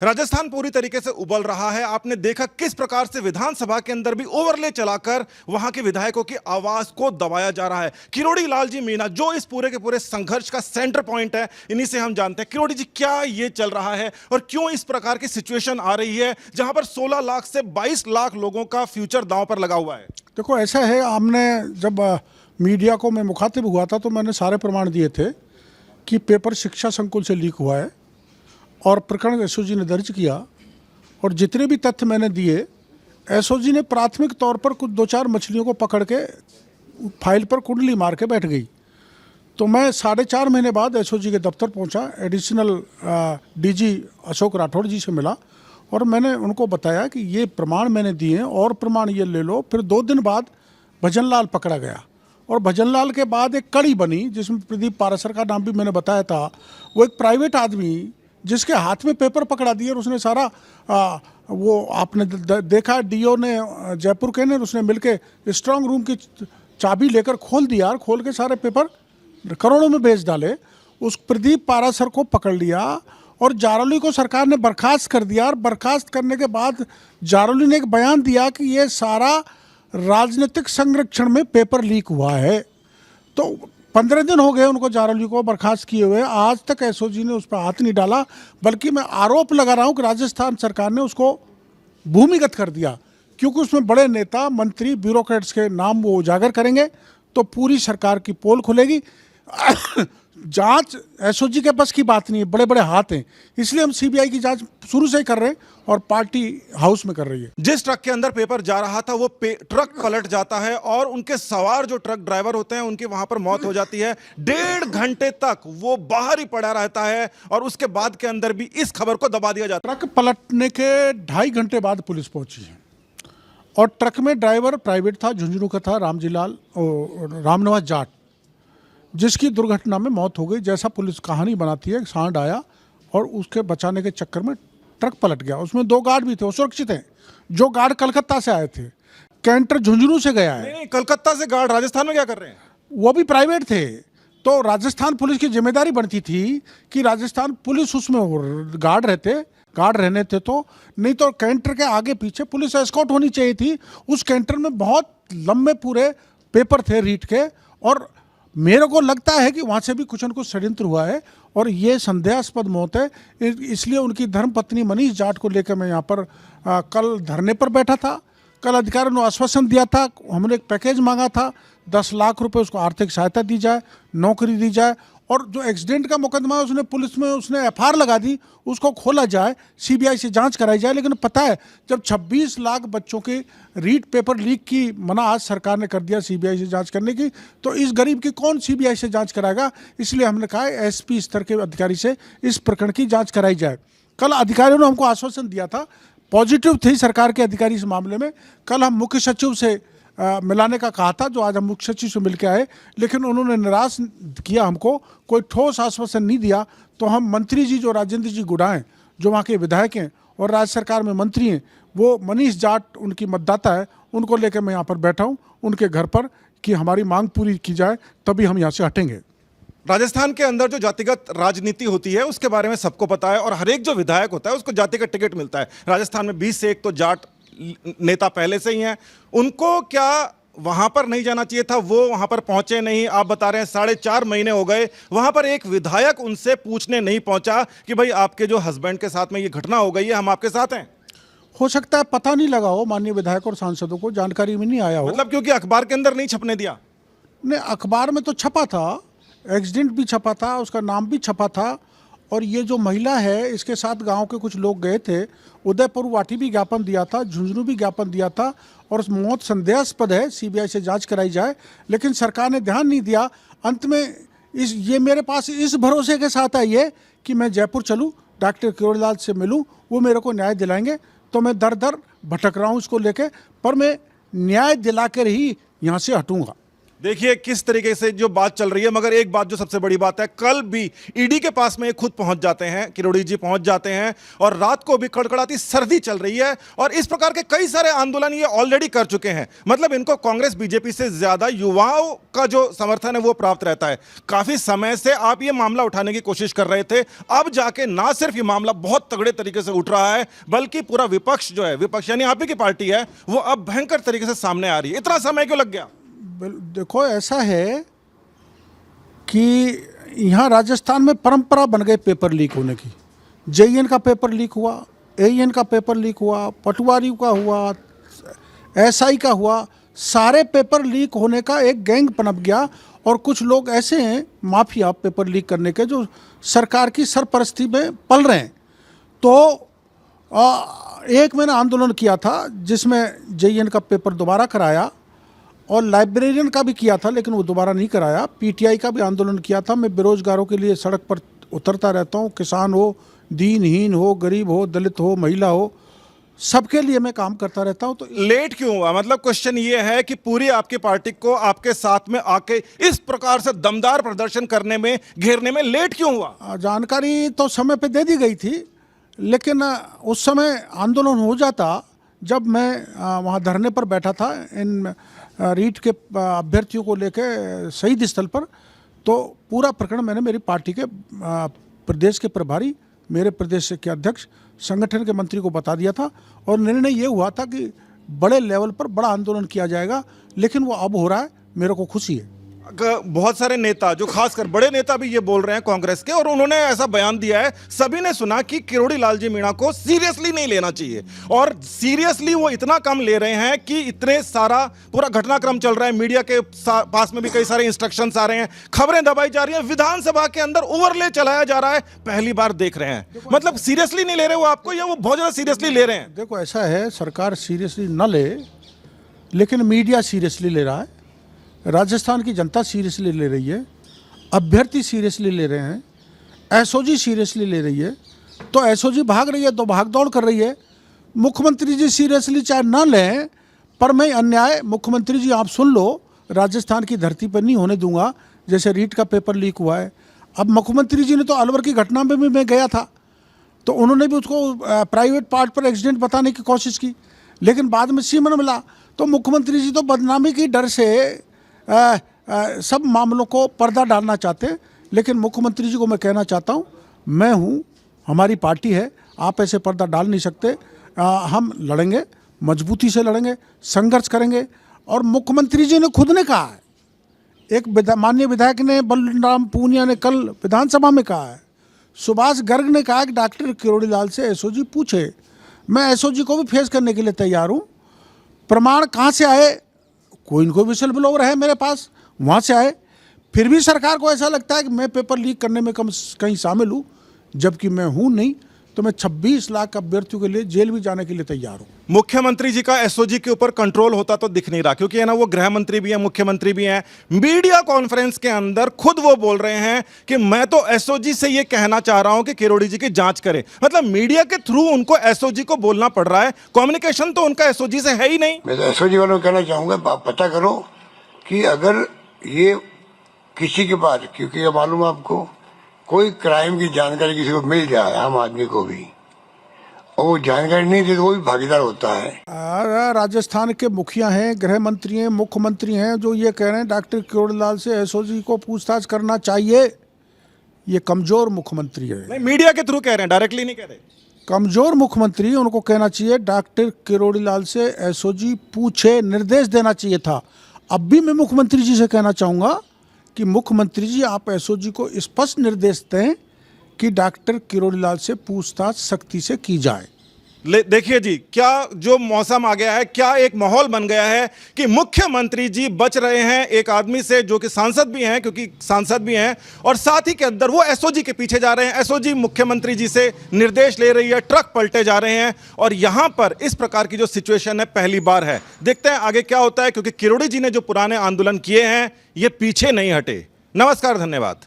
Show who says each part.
Speaker 1: राजस्थान पूरी तरीके से उबल रहा है। आपने देखा किस प्रकार से विधानसभा के अंदर भी ओवरले चलाकर वहां के विधायकों की आवाज को दबाया जा रहा है। किरोड़ी लाल जी मीणा जो इस पूरे के पूरे संघर्ष का सेंटर पॉइंट है, इन्हीं से हम जानते हैं। किरोड़ी जी, क्या ये चल रहा है और क्यों इस प्रकार की सिचुएशन आ रही है जहां पर 16 लाख से 22 लाख लोगों का फ्यूचर दांव पर लगा हुआ है?
Speaker 2: देखो, ऐसा है, हमने जब मीडिया को मैं मुखातिब हुआ था तो मैंने सारे प्रमाण दिए थे कि पेपर शिक्षा संकुल से लीक हुआ है और प्रकरण एसओजी ने दर्ज किया। और जितने भी तथ्य मैंने दिए, एसओजी ने प्राथमिक तौर पर कुछ 2-4 मछलियों को पकड़ के फाइल पर कुंडली मार के बैठ गई। तो मैं 4.5 महीने बाद एसओजी के दफ्तर पहुंचा, एडिशनल डीजी अशोक राठौड़ जी से मिला और मैंने उनको बताया कि ये प्रमाण मैंने दिए हैं और प्रमाण ये ले लो। फिर 2 दिन बाद भजनलाल पकड़ा गया और भजनलाल के बाद एक कड़ी बनी जिसमें प्रदीप पारासर का नाम भी मैंने बताया था। वो एक प्राइवेट आदमी जिसके हाथ में पेपर पकड़ा दिए और उसने सारा वो आपने देखा, डीओ ने जयपुर के ने उसने मिलके स्ट्रांग रूम की चाबी लेकर खोल दिया और खोल के सारे पेपर करोड़ों में बेच डाले। उस प्रदीप पारासर को पकड़ लिया और जारौली को सरकार ने बर्खास्त कर दिया। और बर्खास्त करने के बाद जारौली ने एक बयान दिया कि ये सारा राजनीतिक संरक्षण में पेपर लीक हुआ है। तो 15 दिन हो गए उनको जारौली को बर्खास्त किए हुए, आज तक एसओजी ने उस पर हाथ नहीं डाला। बल्कि मैं आरोप लगा रहा हूं कि राजस्थान सरकार ने उसको भूमिगत कर दिया, क्योंकि उसमें बड़े नेता, मंत्री, ब्यूरोक्रेट्स के नाम वो उजागर करेंगे तो पूरी सरकार की पोल खुलेगी। जांच एसओजी के बस की बात नहीं है, बड़े बड़े हाथ हैं, इसलिए हम सीबीआई की जांच शुरू से ही कर रहे हैं और पार्टी हाउस में कर रही है।
Speaker 1: जिस ट्रक के अंदर पेपर जा रहा था वो ट्रक पलट जाता है और उनके सवार जो ट्रक ड्राइवर होते हैं उनकी वहां पर मौत हो जाती है। 1.5 घंटे तक वो बाहर ही पड़ा रहता है और उसके बाद के अंदर भी इस खबर को दबा दिया जाता है।
Speaker 2: ट्रक पलटने के 2.5 घंटे बाद पुलिस पहुंची है और ट्रक में ड्राइवर प्राइवेट था, झुंझुनू का था, रामनिवास जाट, जिसकी दुर्घटना में मौत हो गई। जैसा पुलिस कहानी बनाती है, सांड आया और उसके बचाने के चक्कर में ट्रक पलट गया। उसमें 2 गार्ड भी थे, वो सुरक्षित हैं। जो गार्ड कलकत्ता से आए थे, कैंटर झुंझुनू से गया है।
Speaker 1: नहीं, कलकत्ता से गार्ड राजस्थान में क्या कर रहे हैं?
Speaker 2: वो भी प्राइवेट थे। तो राजस्थान पुलिस की जिम्मेदारी बनती थी कि राजस्थान पुलिस उसमें गार्ड रहने थे। तो नहीं तो कैंटर के आगे पीछे पुलिस एस्कॉर्ट होनी चाहिए थी। उस कैंटर में बहुत लंबे पूरे पेपर थे रीट के और मेरे को लगता है कि वहाँ से भी कुछ न कुछ षड्यंत्र हुआ है और ये संदेहास्पद मौत है। इसलिए उनकी धर्मपत्नी मनीष जाट को लेकर मैं यहाँ पर कल धरने पर बैठा था। कल अधिकारियों ने आश्वासन दिया था, हमने एक पैकेज मांगा था, 10 लाख रुपए उसको आर्थिक सहायता दी जाए, नौकरी दी जाए और जो एक्सीडेंट का मुकदमा है उसने पुलिस में उसने एफआईआर लगा दी, उसको खोला जाए, सीबीआई से जांच कराई जाए। लेकिन पता है, जब 26 लाख बच्चों के रीट पेपर लीक की मना आज सरकार ने कर दिया सीबीआई से जांच करने की, तो इस गरीब की कौन सीबीआई से जांच कराएगा? इसलिए हमने कहा है एसपी स्तर के अधिकारी से इस प्रकरण की जांच कराई जाए। कल अधिकारियों ने हमको आश्वासन दिया था, पॉजिटिव थी सरकार के अधिकारी इस मामले में। कल हम मुख्य सचिव से मिलाने का कहा था, जो आज हम मुख्य सचिव से मिलकर आए, लेकिन उन्होंने निराश किया, हमको कोई ठोस आश्वासन नहीं दिया। तो हम मंत्री जी, जो राजेंद्र जी गुडा हैं, जो वहाँ के विधायक हैं और राज्य सरकार में मंत्री हैं, वो मनीष जाट उनकी मतदाता है, उनको लेकर मैं यहाँ पर बैठा हूँ उनके घर पर कि हमारी मांग पूरी की जाए, तभी हम यहाँ से हटेंगे।
Speaker 1: राजस्थान के अंदर जो जातिगत राजनीति होती है उसके बारे में सबको पता है और हर एक जो विधायक होता है उसको जाति का टिकट मिलता है। राजस्थान में 20 से 1 तो जाट नेता पहले से ही हैं। उनको क्या वहां पर नहीं जाना चाहिए था? वो वहां पर पहुंचे नहीं। आप बता रहे हैं 4.5 महीने हो गए, वहां पर एक विधायक उनसे पूछने नहीं पहुंचा कि भाई आपके जो हस्बैंड के साथ में ये घटना हो गई है, हम आपके साथ हैं।
Speaker 2: हो सकता है पता नहीं लगा हो, माननीय विधायक और सांसदों को जानकारी में नहीं आया हो।
Speaker 1: मतलब क्योंकि अखबार के अंदर नहीं छपने दिया?
Speaker 2: नहीं, अखबार में तो छपा था, एक्सीडेंट भी छपा था, उसका नाम भी छपा था। और ये जो महिला है, इसके साथ गांव के कुछ लोग गए थे, उदयपुर वाटी भी ज्ञापन दिया था, झुंझुनू भी ज्ञापन दिया था और उस मौत संदेहास्पद है, सीबीआई से जांच कराई जाए। लेकिन सरकार ने ध्यान नहीं दिया। अंत में ये मेरे पास इस भरोसे के साथ आई है कि मैं जयपुर चलूँ, डॉक्टर किरोड़ी लाल से मिलूँ, वो मेरे को न्याय दिलाएंगे। तो मैं दर भटक रहा हूँ इसको लेके, पर मैं न्याय दिला कर ही यहाँ से हटूँगा।
Speaker 1: देखिए किस तरीके से जो बात चल रही है, मगर एक बात जो सबसे बड़ी बात है, कल भी ईडी के पास में ये खुद पहुंच जाते हैं, किरोड़ी जी पहुंच जाते हैं, और रात को भी कड़कड़ाती सर्दी चल रही है, और इस प्रकार के कई सारे आंदोलन ये ऑलरेडी कर चुके हैं। मतलब इनको कांग्रेस बीजेपी से ज्यादा युवाओं का जो समर्थन है वो प्राप्त रहता है। काफी समय से आप ये मामला उठाने की कोशिश कर रहे थे, अब जाके ना सिर्फ ये मामला बहुत तगड़े तरीके से उठ रहा है, बल्कि पूरा विपक्ष जो है, विपक्ष यानी आप ही की पार्टी है, वो अब भयंकर तरीके से सामने आ रही है। इतना समय क्यों लग गया?
Speaker 2: देखो ऐसा है कि यहाँ राजस्थान में परंपरा बन गई पेपर लीक होने की। जेईएन का पेपर लीक हुआ, एईएन का पेपर लीक हुआ, पटवारी का हुआ, एसआई का हुआ, सारे पेपर लीक होने का एक गैंग पनप गया। और कुछ लोग ऐसे हैं माफिया पेपर लीक करने के, जो सरकार की सरपरस्ती में पल रहे हैं। तो एक मैंने आंदोलन किया था जिसमें जेईएन का पेपर दोबारा कराया, और लाइब्रेरियन का भी किया था लेकिन वो दोबारा नहीं कराया। पीटीआई का भी आंदोलन किया था। मैं बेरोजगारों के लिए सड़क पर उतरता रहता हूँ, किसान हो, दीनहीन हो, गरीब हो, दलित हो, महिला हो, सबके लिए मैं काम करता रहता हूँ। तो
Speaker 1: लेट क्यों हुआ? मतलब क्वेश्चन ये है कि पूरी आपकी पार्टी को आपके साथ में आके इस प्रकार से दमदार प्रदर्शन करने में, घेरने में लेट क्यों हुआ?
Speaker 2: जानकारी तो समय पे दे दी गई थी, लेकिन उस समय आंदोलन हो जाता जब मैं वहाँ धरने पर बैठा था इन रीट के अभ्यर्थियों को लेकर शहीद स्थल पर। तो पूरा प्रकरण मैंने मेरी पार्टी के प्रदेश के प्रभारी, मेरे प्रदेश के अध्यक्ष, संगठन के मंत्री को बता दिया था, और निर्णय ये हुआ था कि बड़े लेवल पर बड़ा आंदोलन किया जाएगा। लेकिन वो अब हो रहा है, मेरे को खुशी है।
Speaker 1: बहुत सारे नेता, जो खासकर बड़े नेता भी ये बोल रहे हैं कांग्रेस के, और उन्होंने ऐसा बयान दिया है, सभी ने सुना कि किरोड़ी लाल जी मीणा को सीरियसली नहीं लेना चाहिए, और सीरियसली वो इतना कम ले रहे हैं कि इतने सारा पूरा घटनाक्रम चल रहा है, मीडिया के पास में भी कई सारे इंस्ट्रक्शंस आ रहे हैं, खबरें दबाई जा रही हैं, विधानसभा के अंदर ओवरले चलाया जा रहा है। पहली बार देख रहे हैं, मतलब सीरियसली नहीं ले रहे वो आपको, या वो बहुत ज्यादा सीरियसली ले रहे हैं?
Speaker 2: देखो ऐसा है, सरकार सीरियसली न ले, लेकिन मीडिया सीरियसली ले रहा है, राजस्थान की जनता सीरियसली ले रही है, अभ्यर्थी सीरियसली ले रहे हैं, एसओजी सीरियसली ले रही है। तो एसओजी भाग रही है तो भाग दौड़ कर रही है। मुख्यमंत्री जी सीरियसली चाहे ना लें, पर मैं अन्याय, मुख्यमंत्री जी आप सुन लो, राजस्थान की धरती पर नहीं होने दूंगा। जैसे रीट का पेपर लीक हुआ है, अब मुख्यमंत्री जी ने तो अलवर की घटना में भी मैं गया था, तो उन्होंने भी उसको प्राइवेट पार्ट पर एक्सीडेंट बताने की कोशिश की, लेकिन बाद में सीमन मिला। तो मुख्यमंत्री जी तो बदनामी की डर से सब मामलों को पर्दा डालना चाहते हैं। लेकिन मुख्यमंत्री जी को मैं कहना चाहता हूं, मैं हूं, हमारी पार्टी है, आप ऐसे पर्दा डाल नहीं सकते। हम लड़ेंगे, मजबूती से लड़ेंगे, संघर्ष करेंगे। और मुख्यमंत्री जी ने खुद ने कहा है, एक माननीय विधायक ने, बलराम पूनिया ने कल विधानसभा में कहा है, सुभाष गर्ग ने कहा कि डॉक्टर किरोड़ी लाल से एसओजी पूछे। मैं एसओजी को भी फेस करने के लिए तैयार हूँ। प्रमाण कहाँ से आए? कोई न कोई विसल ब्लोअर है मेरे पास, वहाँ से आए। फिर भी सरकार को ऐसा लगता है कि मैं पेपर लीक करने में कहीं शामिल हूँ, जबकि मैं हूँ नहीं। तो मैं 26 लाख अभ्यर्थियों के लिए जेल भी जाने के लिए तैयार हूँ।
Speaker 1: मुख्यमंत्री जी का एसओजी के ऊपर कंट्रोल होता तो दिख नहीं रहा, क्योंकि है ना, वो गृह मंत्री भी हैं, मुख्यमंत्री भी हैं। मीडिया कॉन्फ्रेंस के अंदर खुद वो बोल रहे हैं कि मैं तो एसओजी से ये कहना चाह रहा हूं कि किरोड़ी जी की जांच करे। मतलब मीडिया के थ्रू उनको एसओजी को बोलना पड़ रहा है, कम्युनिकेशन तो उनका एसओजी से है ही नहीं।
Speaker 3: मैं तो एसओजी वालों को कहना चाहूंगा, पता करो कि अगर ये किसी के पास, क्योंकि ये मालूम आपको, कोई क्राइम की जानकारी किसी को मिल जाए, आम आदमी को भी, और वो जानकारी नहीं दे तो वो भी भागीदार होता है।
Speaker 2: राजस्थान के मुखिया हैं, गृह मंत्री हैं, मुख्यमंत्री हैं, जो ये कह रहे हैं डॉक्टर किरोड़ी लाल से एसओजी को पूछताछ करना चाहिए। ये कमजोर मुख्यमंत्री है।
Speaker 1: नहीं, मीडिया के थ्रू कह रहे हैं, डायरेक्टली नहीं कह रहे।
Speaker 2: कमजोर मुख्यमंत्री, उनको कहना चाहिए डॉक्टर किरोड़ी लाल से एसओजी पूछे, निर्देश देना चाहिए था। अब भी मैं मुख्यमंत्री जी से कहना चाहूँगा कि मुख्यमंत्री जी आप एसओजी को स्पष्ट निर्देश दें कि डॉक्टर किरोड़ी लाल से पूछताछ सख्ती से की जाए।
Speaker 1: देखिए जी, क्या जो मौसम आ गया है, क्या एक माहौल बन गया है कि मुख्यमंत्री जी बच रहे हैं एक आदमी से जो कि सांसद भी हैं, क्योंकि सांसद भी हैं, और साथ ही के अंदर वो एसओजी के पीछे जा रहे हैं। एसओजी मुख्यमंत्री जी से निर्देश ले रही है, ट्रक पलटे जा रहे हैं, और यहां पर इस प्रकार की जो सिचुएशन है पहली बार है। देखते हैं आगे क्या होता है, क्योंकि किरोड़ी जी ने जो पुराने आंदोलन किए हैं ये पीछे नहीं हटे। नमस्कार, धन्यवाद।